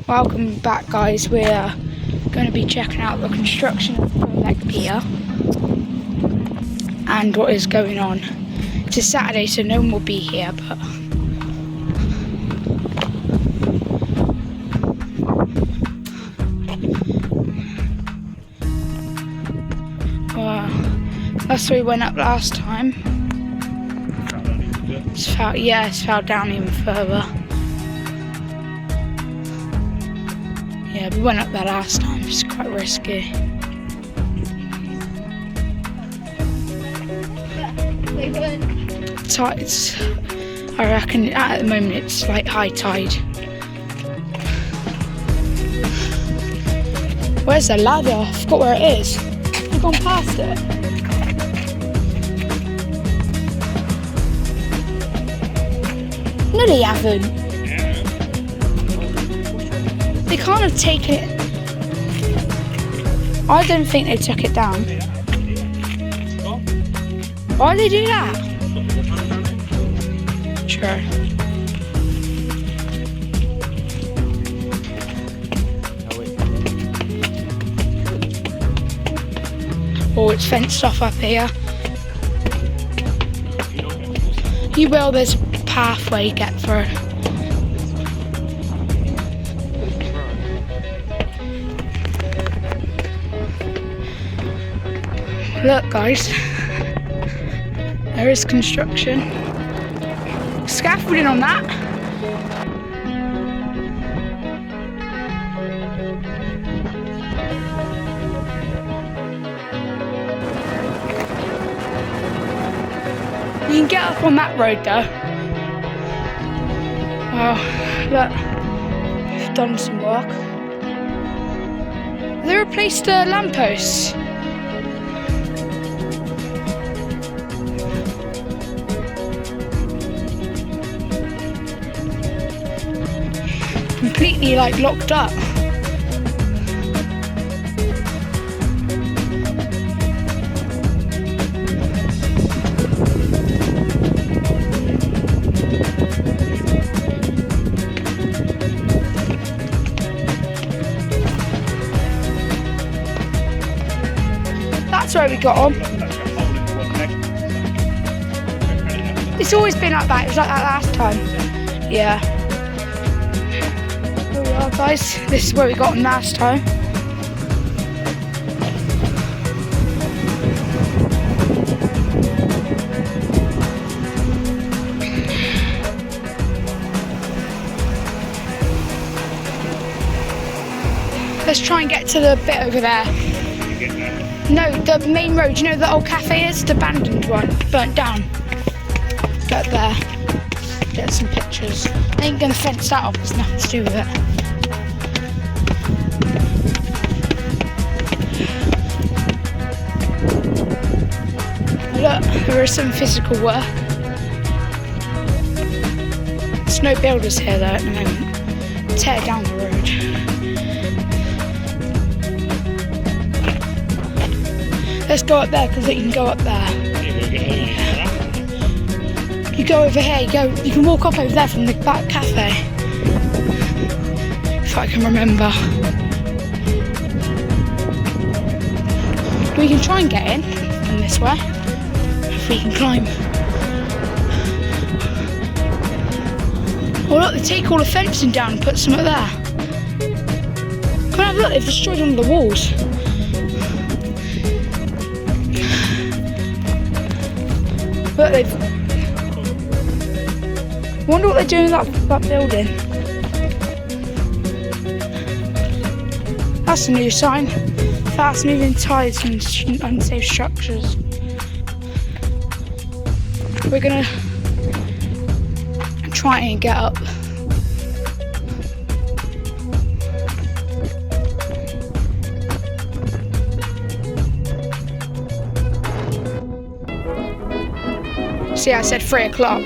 Welcome back, guys. We're going to be checking out the construction of Birnbeck Pier and what is going on. It's a Saturday, so no one will be here, but that's where we went up last time. It's fell down even further. Yeah, we went up there last time. It's quite risky. It's, I reckon at the moment it's like high tide. Where's the ladder? I forgot where it is. We've gone past it. No, they haven't. They can't have taken it. I don't think they took it down. Why do they do that? Sure. Oh, it's fenced off up here. You will, there's a pathway get through. Look, guys, there is construction. Scaffolding on that. You can get up on that road though. Oh, look, they've done some work. They replaced the lampposts. Completely like locked up. That's where we got on. It's always been like that. It was like that last time. Yeah. Guys, this is where we got them last time. Let's try and get to the bit over there. No, the main road. You know the old cafe is? The abandoned one, burnt down. Get there. Get some pictures. I ain't gonna fence that off, there's nothing to do with it. Look, there is some physical work. There's no builders here though at the moment. Tear down the road. Let's go up there because you can go up there. You go over here, you can walk up over there from the back cafe. If I can remember. We can try and get in from this way. If we can climb. Oh look, they take all the fencing down and put some up there. Come on, look, they've destroyed one of the walls. Look, they've... I wonder what they're doing with that building. That's a new sign. Fast moving tides and unsafe structures. We're gonna try and get up. See, I said 3 o'clock.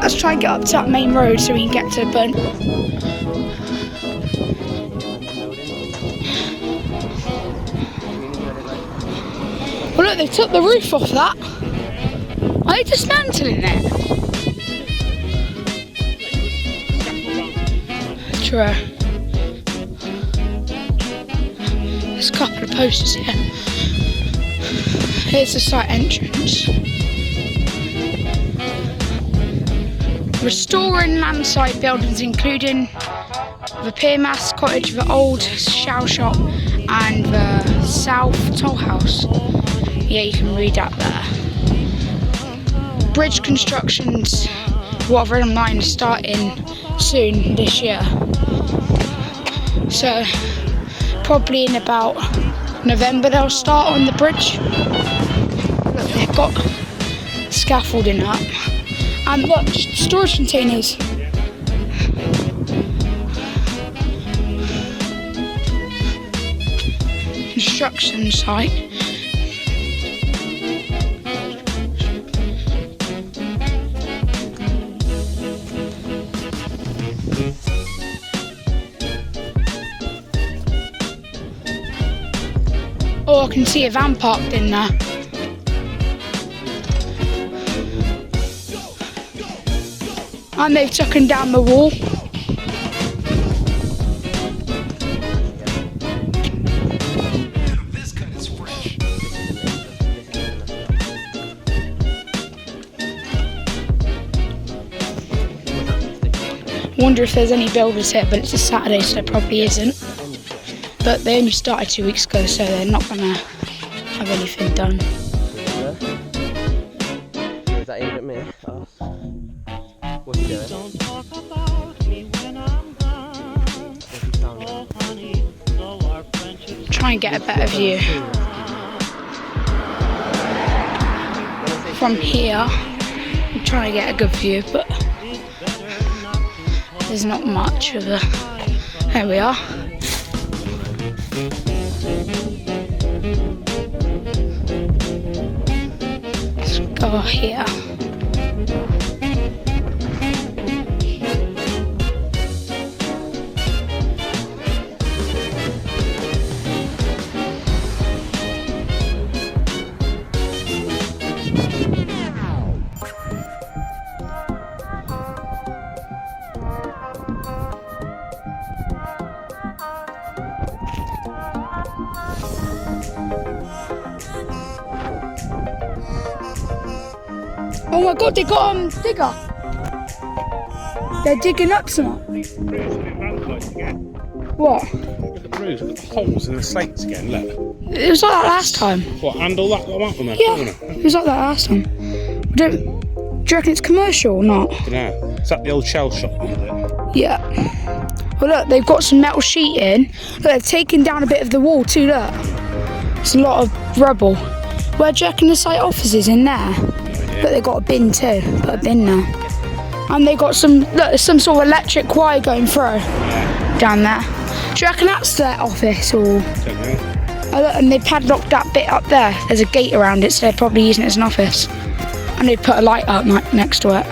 Let's try and get up to that main road so we can get to Burn. Well look, they took the roof off that. Are they dismantling it? intro. There's a couple of posters here. Here's the site entrance. Restoring landside buildings including the Pier Mast Cottage, the old shell shop and the South Toll House. Yeah, you can read that there. Bridge constructions, Waterford Line, starting soon this year. So probably in about November they'll start on the bridge. Look, they've got scaffolding up. And look, storage containers. Construction site. Oh, I can see a van parked in there. And they've taken down the wall. Wonder if there's any builders here, but it's a Saturday, so there probably isn't. But they only started 2 weeks ago, so they're not gonna have anything done. Is that aimed at me? Oh. What's he doing? Try and get a better view. From here, I'm trying to get a good view, but there's not much of a... There we are. Let's go here. Oh my god, they got digger. They're digging up something. What? Look at the bruise, look at the holes in the slates again, look. It was like that last time. What, and all that amount on that Yeah, corner? it was like that last time. Do you reckon it's commercial or not? I don't know. Is that the old shell shop, is it? Yeah. Well look, they've got some metal sheeting. Look, they've taken down a bit of the wall too, look. It's a lot of rubble. Where do you reckon the site office is? In there? But they got a bin too, put a bin there. And they got some, look, there's some sort of electric wire going through down there. Do you reckon that's their office or? Don't know. Oh look, and they padlocked that bit up there. There's a gate around it, so they're probably using it as an office. And they put a light up next to it.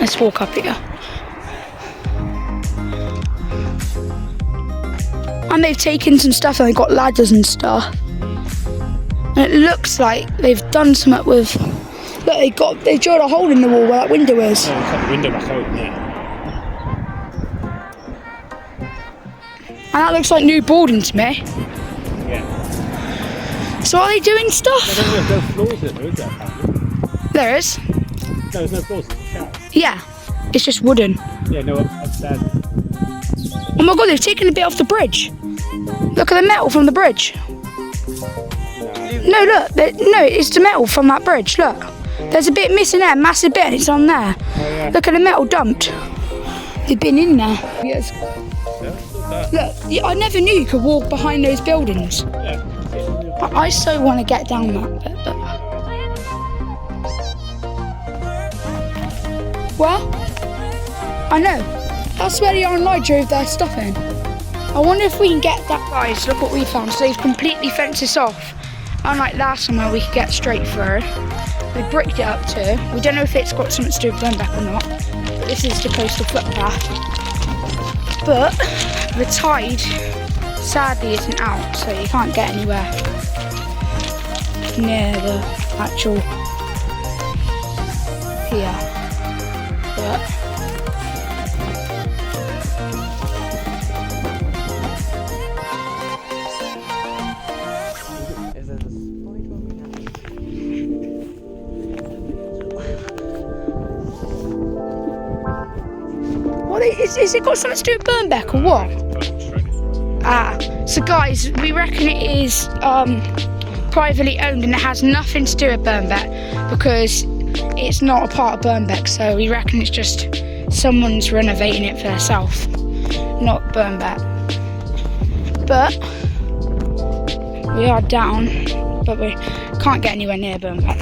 Let's walk up here. And they've taken some stuff and they've got ladders and stuff. And it looks like they've done something with... Look, they drilled a hole in the wall where that window is. Oh, they cut the window back open there. And that looks like new boarding to me. Yeah. So are they doing stuff? There's no floors in there, is there? There is. No, there's no floors in the shower. Yeah, it's just wooden. Yeah, no, upstairs. Oh my god, they've taken a bit off the bridge. Look at the metal from the bridge. No, look, no, it's the metal from that bridge, look. There's a bit missing there, massive bit, and it's on there. Oh, yeah. Look at the metal dumped. They've been in there. Yes. Yeah, Look, I never knew you could walk behind those buildings. yeah. I so want to get down that bit, but... Well, I know. That's where the Iron Light drove their stuff in. I wonder if we can get that. Guys, look what we found. So they've completely fenced this off. Unlike last time where we could get straight through. We bricked it up too. We don't know if it's got something to do with Birnbeck or not. But this is the coastal footpath. But the tide sadly isn't out, so you can't get anywhere near the actual pier. but Is there a spider on me now? what is it got something to do with Birnbeck or what? So guys, we reckon it is privately owned and it has nothing to do with Birnbeck because it's not a part of Birnbeck, so we reckon it's just someone's renovating it for themselves, not Birnbeck. But we are down, but we can't get anywhere near Birnbeck.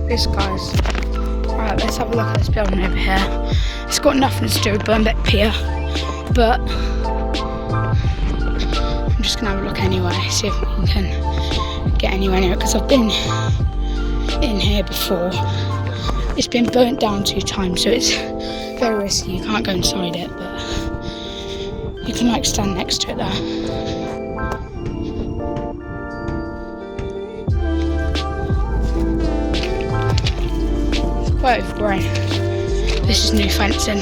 This guy's. Right, let's have a look at this building over here. It's got nothing to do with Birnbeck Pier, but I'm just gonna have a look anyway, see if we can get anywhere near it, because I've been in here before. It's been burnt down 2 times, so it's very risky. You can't go inside it, but you can like stand next to it there. Quite overgrown. This is new fencing.